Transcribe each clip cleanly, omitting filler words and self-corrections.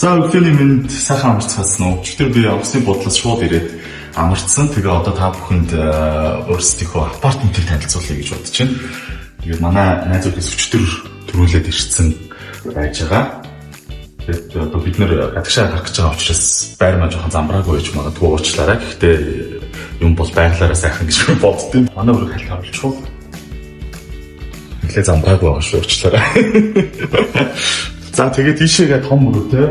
За өглөөний минь сайхан амарцсан уу. Өчигдөр би офисны бодлоос шууд ирээд амарцсан. Тэгээ одоо та бүхэнд өөрсдийнхөө апартментыг танилцуулъя гэж бодож байна. Тэгээд манай найзуудаас өчигдөр төрүүлээд ирсэн байж байгаа. Тэгээд одоо бид нэр гадагшаа гарах гэж байгаа учраас байр маань жоохон замбраагүй байж магадгүй уучлаарай. Гэхдээ юм бол байглаараа сайхан гэж боддtiin. Манай өрөө хальт харуулчихв. Эхлээ замбраагүй байгаа шүү, уучлаарай. За тэгээд тийшээгээ том мөрөдөө.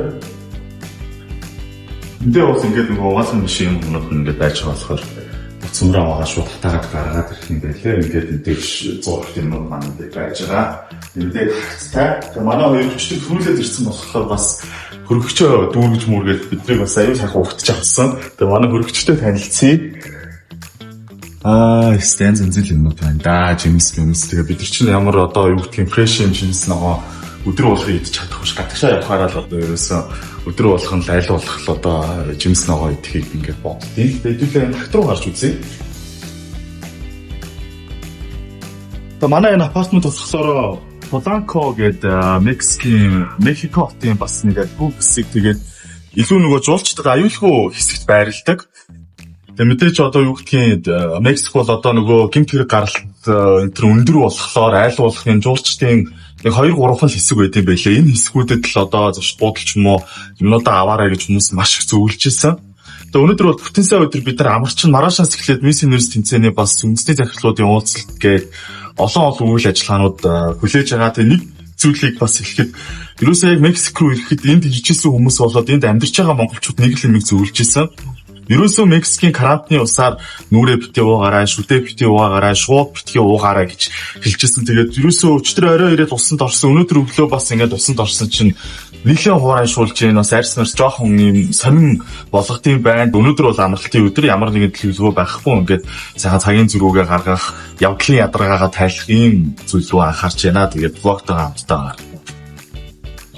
Эндээ бас ингээд нөгөө угаасан биш юм өнөд ингээд байж байгаа болохоор цөмрөө аваа шууд хатаагаад гаргаад ирэх юм байлээ. Ингээд эндээс зурх юм маань ингээд байж байгаа. Эндээ хацтай. Тэгээд манай хоёр өчтөр төрүүлээд ирсэн болохоор бас хөргөгчөө дүүргэж мөргээд биднийг бас аюул сайхан угтж авсан. Тэгээд манай хөргөгчтэй танилцъя. Стэн зэнзэл юм байна да. Жимс. Тэгээд бид нар чинь ямар одоо юу гэх юм фреш юм жимс нөгөө өдөр болгоо идэж чадах биш. Гадагшаа явахаараа л одоо ерөөсөө өдөр болгон л аль болох л одоо жимс ногоо идэхийг ингээд боддیں۔ Тэгээд хэдүүлээ хат руу гарч үзье. Тэгээд манай энэ апартмент болохоор Polanco гэдэг Мехико хотын бас нэг бүх хэсэг тэгээд илүү нөгөө жуулчдаг аюулгүй хэсэгт байрладаг. Тэгээд мэдээж одоо юу гэдгийг Мексик бол одоо нөгөө гэмт хэрэг гаралт энэ төр өндөр болохоор айл болох юм жуулчдын нэг 2-3 хэсэг байд юм байлээ. Энэ хэсгүүдэд л одоо зөвшт буудалч юм уу юмнуудаа аваарай гэж хүмүүс маш их зөвлөж ирсэн. Тэгээ өнөөдөр бол бүтэн сая өдөр бид нар амарчин Марашаас эхлээд Мисс Юниверсити тэмцээний бас үндэсний захирлуудын уулзалт гээд олон үйл ажиллагаанууд хүлээж байгаа. Тэгээ нэг зүйлийг бас хэлэхэд ерөөсөө яг Мексик руу ирэхэд энд ижижсэн хүмүүс болоод энд амьдарч байгаа монголчууд нэг л юм зөвлөж ирсэн. Ерөөсөө Мексикийн карантины усаар нүрээ битээ уугаарай, шүдээ битээ уугаарай, шууд битгий уугаарай гэж хэлчихсэн. Тэгээд ерөөсөө өчтөр орой ирээд усанд орсон. Өнөөдөр өглөө бас ингээд усанд орсон чинь нэлээд хуурай шуулж гин бас арьс нарс жоохон юм сонин болгодгийн байна. Өнөөдөр бол амралтын өдөр ямар нэгэн төлөвлөгөө байхгүй ингээд сайхан цагийн зөрүүгээ гаргах, явдлын ядаргаагаа тайлах ийм зүйл рүү анхаарч байна. Тэгээд влогтойгоо хамтдаа